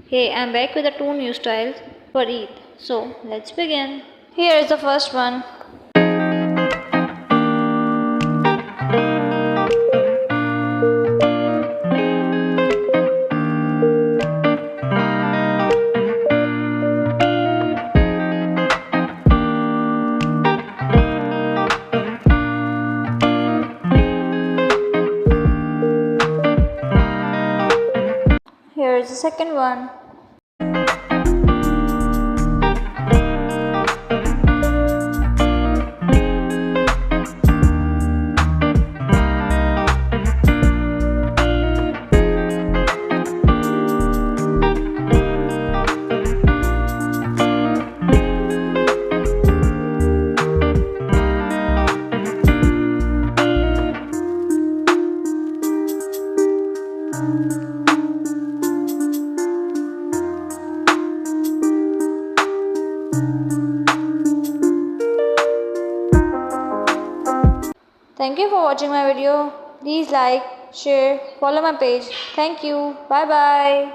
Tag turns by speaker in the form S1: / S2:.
S1: Hey, I'm back with the two new styles for Eid. So let's begin. Here is the first one. Here is the second one. Thank you for watching my video. Please like, share, follow my page. Thank you. Bye bye.